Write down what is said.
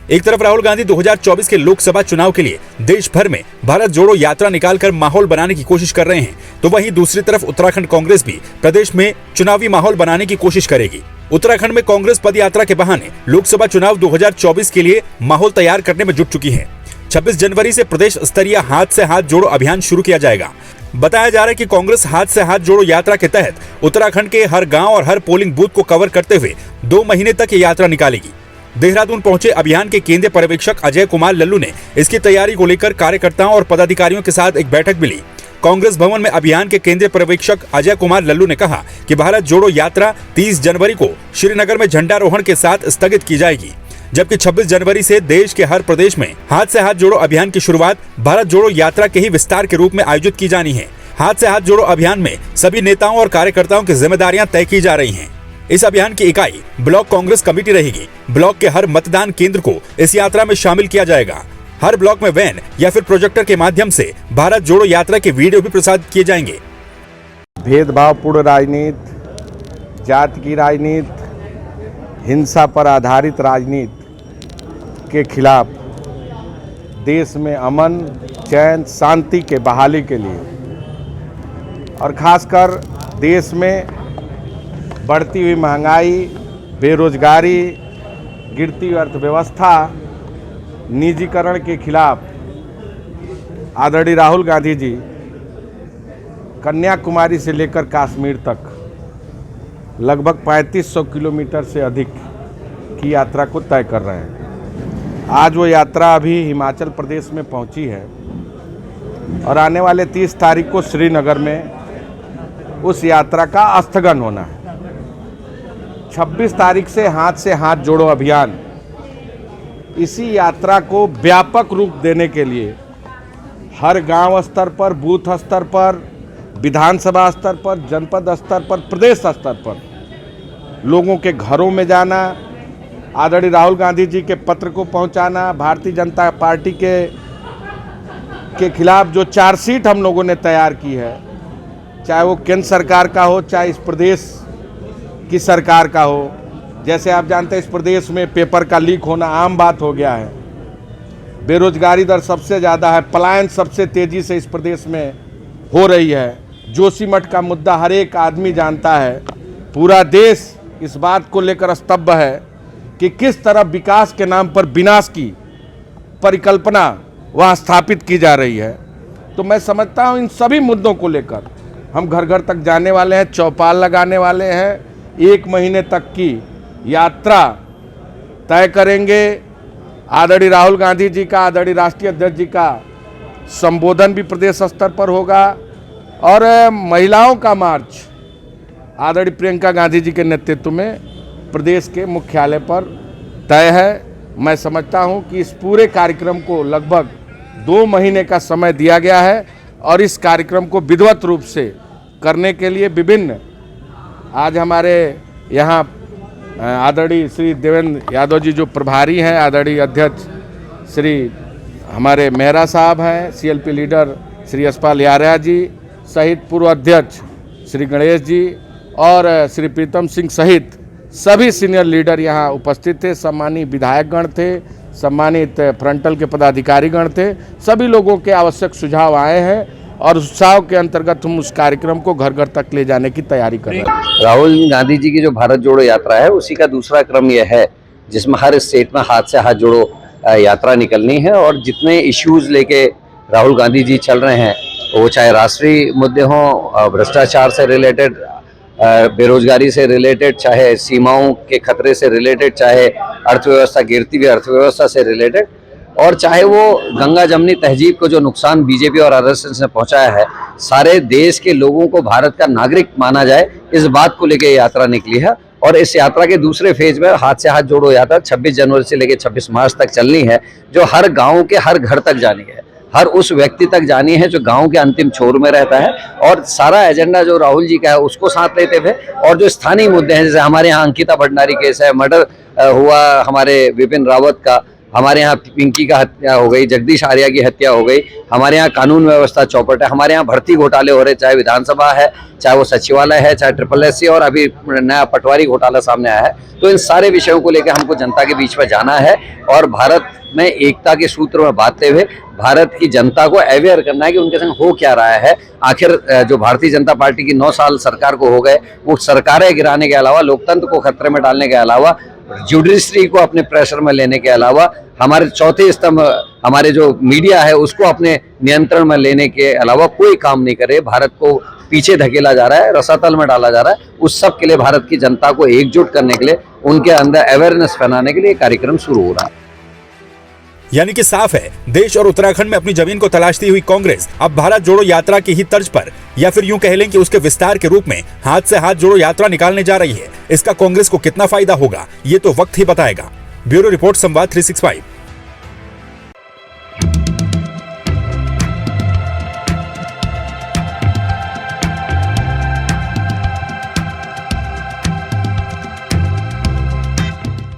एक तरफ राहुल गांधी 2024 के लोकसभा चुनाव के लिए देश भर में भारत जोड़ो यात्रा निकालकर माहौल बनाने की कोशिश कर रहे हैं, तो वहीं दूसरी तरफ उत्तराखंड कांग्रेस भी प्रदेश में चुनावी माहौल बनाने की कोशिश करेगी। उत्तराखंड में कांग्रेस पद यात्रा के बहाने लोकसभा चुनाव 2024 के लिए माहौल तैयार करने में जुट चुकी है। 26 जनवरी से प्रदेश स्तरीय हाथ से हाथ जोड़ो अभियान शुरू किया जाएगा। बताया जा रहा है कि कांग्रेस हाथ से हाथ जोड़ो यात्रा के तहत उत्तराखंड के हर गांव और हर पोलिंग बूथ को कवर करते हुए 2 महीने तक ये यात्रा निकालेगी। देहरादून पहुंचे अभियान के केंद्रीय पर्यवेक्षक अजय कुमार लल्लू ने इसकी तैयारी को लेकर कार्यकर्ताओं और पदाधिकारियों के साथ एक बैठक भी ली। कांग्रेस भवन में अभियान के केंद्रीय पर्यवेक्षक अजय कुमार लल्लू ने कहा कि भारत जोड़ो यात्रा 30 जनवरी को श्रीनगर में झंडारोहण के साथ स्थगित की जाएगी, जबकि 26 जनवरी से देश के हर प्रदेश में हाथ से हाथ जोड़ो अभियान की शुरुआत भारत जोड़ो यात्रा के ही विस्तार के रूप में आयोजित की जानी है। हाथ से हाथ जोड़ो अभियान में सभी नेताओं और कार्यकर्ताओं की जिम्मेदारियां तय की जा रही हैं। इस अभियान की इकाई ब्लॉक कांग्रेस कमेटी रहेगी। ब्लॉक के हर मतदान केंद्र को इस यात्रा में शामिल किया जाएगा। हर ब्लॉक में वैन या फिर प्रोजेक्टर के माध्यम से भारत जोड़ो यात्रा के वीडियो भी प्रसारित किए जाएंगे। भेदभावपूर्ण राजनीति, जाति की राजनीति, हिंसा पर आधारित राजनीति के खिलाफ देश में अमन, चैन, शांति के बहाली के लिए और खासकर देश में बढ़ती हुई महंगाई, बेरोजगारी, गिरती अर्थव्यवस्था, निजीकरण के खिलाफ आदरणीय राहुल गांधी जी कन्याकुमारी से लेकर कश्मीर तक लगभग 3500 किलोमीटर से अधिक की यात्रा को तय कर रहे हैं। आज वो यात्रा अभी हिमाचल प्रदेश में पहुंची है और आने वाले 30 तारीख को श्रीनगर में उस यात्रा का स्थगन होना है। 26 तारीख से हाथ जोड़ो अभियान, इसी यात्रा को व्यापक रूप देने के लिए हर गांव स्तर पर, बूथ स्तर पर, विधानसभा स्तर पर, जनपद स्तर पर, प्रदेश स्तर पर लोगों के घरों में जाना, आदरणीय राहुल गांधी जी के पत्र को पहुंचाना, भारतीय जनता पार्टी के खिलाफ जो चार्जशीट हम लोगों ने तैयार की है, चाहे वो केंद्र सरकार का हो, चाहे इस प्रदेश की सरकार का हो। जैसे आप जानते हैं इस प्रदेश में पेपर का लीक होना आम बात हो गया है। बेरोजगारी दर सबसे ज़्यादा है, पलायन सबसे तेज़ी से इस प्रदेश में हो रही है। जोशीमठ का मुद्दा हर एक आदमी जानता है। पूरा देश इस बात को लेकर स्तब्ध है कि किस तरह विकास के नाम पर विनाश की परिकल्पना वहाँ स्थापित की जा रही है। तो मैं समझता हूँ इन सभी मुद्दों को लेकर हम घर घर तक जाने वाले हैं, चौपाल लगाने वाले हैं, 1 महीने तक की यात्रा तय करेंगे। आदरणीय राहुल गांधी जी का, आदरणीय राष्ट्रीय अध्यक्ष जी का संबोधन भी प्रदेश स्तर पर होगा और महिलाओं का मार्च आदरणीय प्रियंका गांधी जी के नेतृत्व में प्रदेश के मुख्यालय पर तय है। मैं समझता हूं कि इस पूरे कार्यक्रम को लगभग 2 महीने का समय दिया गया है और इस कार्यक्रम को विधिवत रूप से करने के लिए विभिन्न आज हमारे यहाँ आदरणीय श्री देवेंद्र यादव जी जो प्रभारी हैं, आदरणीय अध्यक्ष श्री हमारे मेहरा साहब हैं, CLP लीडर श्री यशपाल यार्या जी सहित पूर्व अध्यक्ष श्री गणेश जी और श्री प्रीतम सिंह सहित सभी सीनियर लीडर यहाँ उपस्थित थे। सम्मानित विधायकगण थे, सम्मानित फ्रंटल के पदाधिकारीगण थे। सभी लोगों के आवश्यक सुझाव आए हैं और उत्साह के अंतर्गत हम उस कार्यक्रम को घर घर तक ले जाने की तैयारी कर रहे हैं। राहुल गांधी जी की जो भारत जोड़ो यात्रा है उसी का दूसरा क्रम यह है जिसमें हर स्टेट में हाथ से हाथ जोड़ो यात्रा निकलनी है और जितने इश्यूज लेके राहुल गांधी जी चल रहे हैं वो चाहे राष्ट्रीय मुद्दे हों, भ्रष्टाचार से रिलेटेड, बेरोजगारी से रिलेटेड, चाहे सीमाओं के खतरे से रिलेटेड, चाहे अर्थव्यवस्था, गिरती हुई अर्थव्यवस्था से रिलेटेड, और चाहे वो गंगा जमनी तहजीब को जो नुकसान बीजेपी और आरएसएस ने पहुंचाया है, सारे देश के लोगों को भारत का नागरिक माना जाए, इस बात को लेकर यात्रा निकली है। और इस यात्रा के दूसरे फेज में हाथ से हाथ जोड़ो यात्रा 26 जनवरी से लेकर 26 मार्च तक चलनी है, जो हर गाँव के हर घर तक जानी है, हर उस व्यक्ति तक जानी है जो गांव के अंतिम छोर में रहता है। और सारा एजेंडा जो राहुल जी का है उसको साथ लेते हुए और जो स्थानीय मुद्दे हैं, जैसे हमारे यहाँ अंकिता भंडारी केस है, मर्डर हुआ हमारे विपिन रावत का, हमारे यहाँ पिंकी का हत्या हो गई, जगदीश आर्या की हत्या हो गई, हमारे यहाँ कानून व्यवस्था चौपट है, हमारे यहाँ भर्ती घोटाले हो रहे, चाहे विधानसभा है, चाहे वो सचिवालय है, चाहे SSSC और अभी नया पटवारी घोटाला सामने आया है। तो इन सारे विषयों को लेकर हमको जनता के बीच में जाना है और भारत में एकता के सूत्र में बांधते हुए भारत की जनता को अवेयर करना है कि उनके संग हो क्या रहा है। आखिर जो भारतीय जनता पार्टी की 9 साल सरकार को हो गए, वो सरकारें गिराने के अलावा, लोकतंत्र को खतरे में डालने के अलावा, जुडिशरी को अपने प्रेशर में लेने के अलावा, हमारे चौथे स्तंभ हमारे जो मीडिया है उसको अपने नियंत्रण में लेने के अलावा कोई काम नहीं करे। भारत को पीछे धकेला जा रहा है, रसातल में डाला जा रहा है। उस सब के लिए भारत की जनता को एकजुट करने के लिए, उनके अंदर अवेयरनेस फैलाने के लिए कार्यक्रम शुरू हो रहा है। यानी कि साफ है, देश और उत्तराखंड में अपनी जमीन को तलाशती हुई कांग्रेस अब भारत जोड़ो यात्रा की ही तर्ज पर, या फिर यूं कह लें कि उसके विस्तार के रूप में हाथ से हाथ जोड़ो यात्रा निकालने जा रही है। इसका कांग्रेस को कितना फायदा होगा, ये तो वक्त ही बताएगा। ब्यूरो रिपोर्ट, संवाद 365।